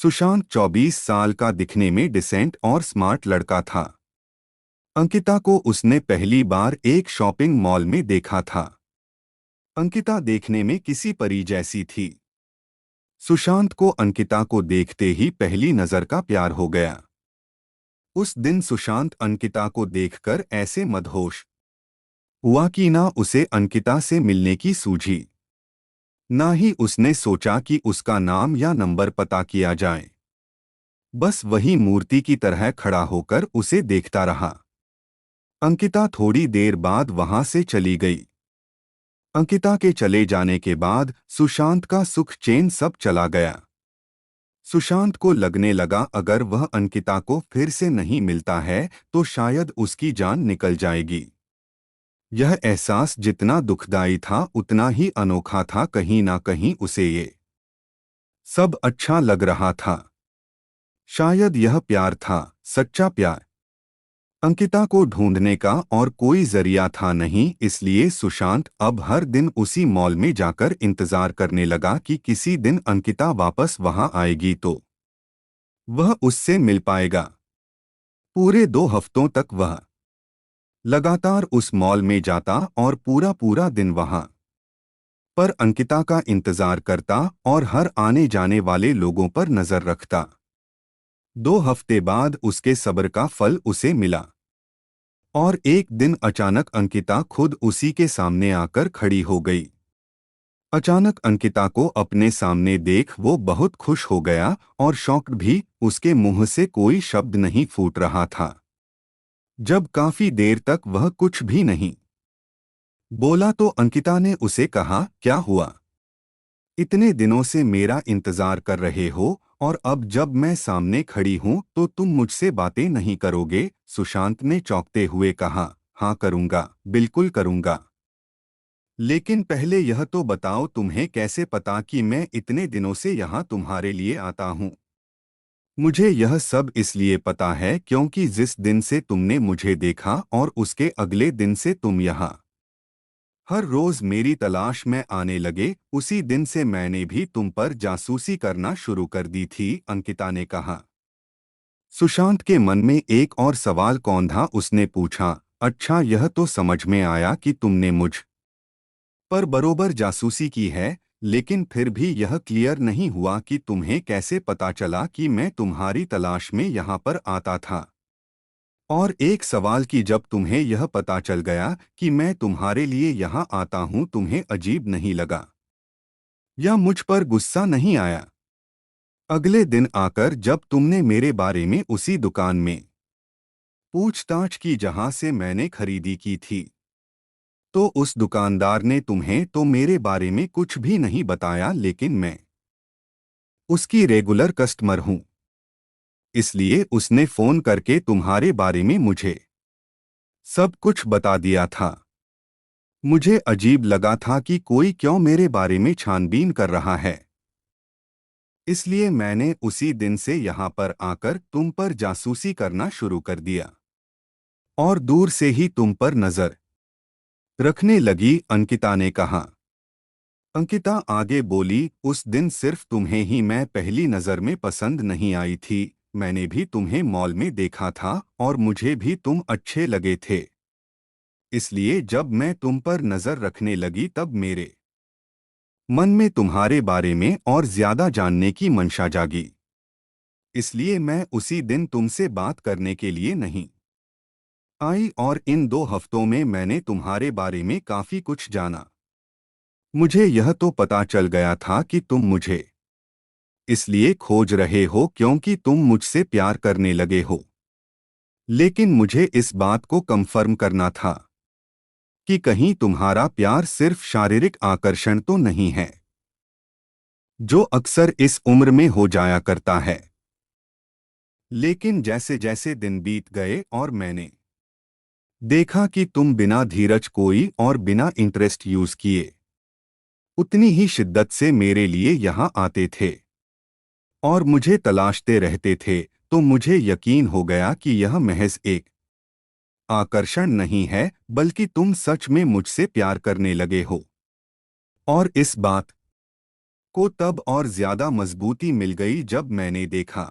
सुशांत 24 साल का दिखने में डिसेंट और स्मार्ट लड़का था। अंकिता को उसने पहली बार एक शॉपिंग मॉल में देखा था। अंकिता देखने में किसी परी जैसी थी। सुशांत को अंकिता को देखते ही पहली नजर का प्यार हो गया। उस दिन सुशांत अंकिता को देखकर ऐसे मदहोश हुआ कि ना उसे अंकिता से मिलने की सूझी, ना ही उसने सोचा कि उसका नाम या नंबर पता किया जाए। बस वही मूर्ति की तरह खड़ा होकर उसे देखता रहा। अंकिता थोड़ी देर बाद वहां से चली गई। अंकिता के चले जाने के बाद सुशांत का सुख चैन सब चला गया। सुशांत को लगने लगा अगर वह अंकिता को फिर से नहीं मिलता है तो शायद उसकी जान निकल जाएगी। यह एहसास जितना दुखदाई था उतना ही अनोखा था। कहीं ना कहीं उसे ये सब अच्छा लग रहा था। शायद यह प्यार था, सच्चा प्यार। अंकिता को ढूंढने का और कोई जरिया था नहीं, इसलिए सुशांत अब हर दिन उसी मॉल में जाकर इंतजार करने लगा कि किसी दिन अंकिता वापस वहां आएगी तो वह उससे मिल पाएगा। पूरे 2 हफ्तों तक वह लगातार उस मॉल में जाता और पूरा पूरा दिन वहां पर अंकिता का इंतजार करता और हर आने जाने वाले लोगों पर नजर रखता। 2 हफ्ते बाद उसके सब्र का फल उसे मिला और एक दिन अचानक अंकिता खुद उसी के सामने आकर खड़ी हो गई। अचानक अंकिता को अपने सामने देख वो बहुत खुश हो गया और शॉक्ड भी। उसके मुंह से कोई शब्द नहीं फूट रहा था। जब काफी देर तक वह कुछ भी नहीं बोला तो अंकिता ने उसे कहा, क्या हुआ? इतने दिनों से मेरा इंतजार कर रहे हो और अब जब मैं सामने खड़ी हूं तो तुम मुझसे बातें नहीं करोगे? सुशांत ने चौंकते हुए कहा, हाँ करूंगा, बिल्कुल करूंगा। लेकिन पहले यह तो बताओ तुम्हें कैसे पता कि मैं इतने दिनों से यहाँ तुम्हारे लिए आता हूँ? मुझे यह सब इसलिए पता है क्योंकि जिस दिन से तुमने मुझे देखा और उसके अगले दिन से तुम यहाँ हर रोज मेरी तलाश में आने लगे, उसी दिन से मैंने भी तुम पर जासूसी करना शुरू कर दी थी, अंकिता ने कहा। सुशांत के मन में एक और सवाल कौंधा। उसने पूछा, अच्छा यह तो समझ में आया कि तुमने मुझ पर बरोबर जासूसी की है, लेकिन फिर भी यह क्लियर नहीं हुआ कि तुम्हें कैसे पता चला कि मैं तुम्हारी तलाश में यहाँ पर आता था। और एक सवाल कि जब तुम्हें यह पता चल गया कि मैं तुम्हारे लिए यहाँ आता हूँ, तुम्हें अजीब नहीं लगा या मुझ पर गुस्सा नहीं आया? अगले दिन आकर जब तुमने मेरे बारे में उसी दुकान में पूछताछ की जहां से मैंने खरीदी की थी, तो उस दुकानदार ने तुम्हें तो मेरे बारे में कुछ भी नहीं बताया, लेकिन मैं उसकी रेगुलर कस्टमर हूं, इसलिए उसने फोन करके तुम्हारे बारे में मुझे सब कुछ बता दिया था। मुझे अजीब लगा था कि कोई क्यों मेरे बारे में छानबीन कर रहा है, इसलिए मैंने उसी दिन से यहाँ पर आकर तुम पर जासूसी करना शुरू कर दिया और दूर से ही तुम पर नजर रखने लगी, अंकिता ने कहा। अंकिता आगे बोली, उस दिन सिर्फ तुम्हें ही मैं पहली नजर में पसंद नहीं आई थी, मैंने भी तुम्हें मॉल में देखा था और मुझे भी तुम अच्छे लगे थे। इसलिए जब मैं तुम पर नजर रखने लगी तब मेरे मन में तुम्हारे बारे में और ज्यादा जानने की मंशा जागी। इसलिए मैं उसी दिन तुमसे बात करने के लिए नहीं आई और इन 2 हफ्तों में मैंने तुम्हारे बारे में काफी कुछ जाना। मुझे यह तो पता चल गया था कि तुम मुझे इसलिए खोज रहे हो क्योंकि तुम मुझसे प्यार करने लगे हो, लेकिन मुझे इस बात को कंफर्म करना था कि कहीं तुम्हारा प्यार सिर्फ शारीरिक आकर्षण तो नहीं है, जो अक्सर इस उम्र में हो जाया करता है। लेकिन जैसे जैसे दिन बीत गए और मैंने देखा कि तुम बिना धीरज कोई और बिना इंटरेस्ट यूज किए उतनी ही शिद्दत से मेरे लिए यहाँ आते थे और मुझे तलाशते रहते थे, तो मुझे यकीन हो गया कि यह महज एक आकर्षण नहीं है, बल्कि तुम सच में मुझसे प्यार करने लगे हो। और इस बात को तब और ज्यादा मजबूती मिल गई जब मैंने देखा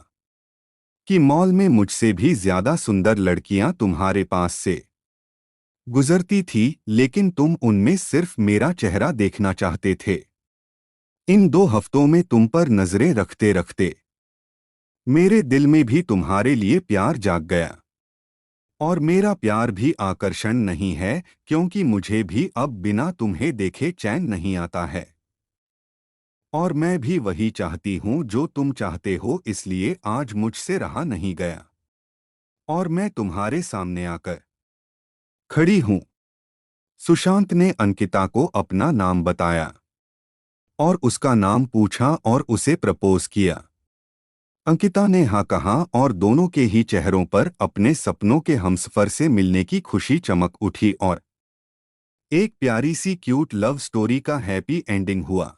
कि मॉल में मुझसे भी ज्यादा सुंदर लड़कियां तुम्हारे पास से गुजरती थी, लेकिन तुम उनमें सिर्फ मेरा चेहरा देखना चाहते थे। इन 2 हफ्तों में तुम पर नजरें रखते रखते मेरे दिल में भी तुम्हारे लिए प्यार जाग गया। और मेरा प्यार भी आकर्षण नहीं है, क्योंकि मुझे भी अब बिना तुम्हें देखे चैन नहीं आता है। और मैं भी वही चाहती हूँ जो तुम चाहते हो, इसलिए आज मुझसे रहा नहीं गया और मैं तुम्हारे सामने आकर खड़ी हूँ। सुशांत ने अंकिता को अपना नाम बताया और उसका नाम पूछा और उसे प्रपोज किया। अंकिता ने हाँ कहा और दोनों के ही चेहरों पर अपने सपनों के हमसफर से मिलने की खुशी चमक उठी और एक प्यारी सी क्यूट लव स्टोरी का हैप्पी एंडिंग हुआ।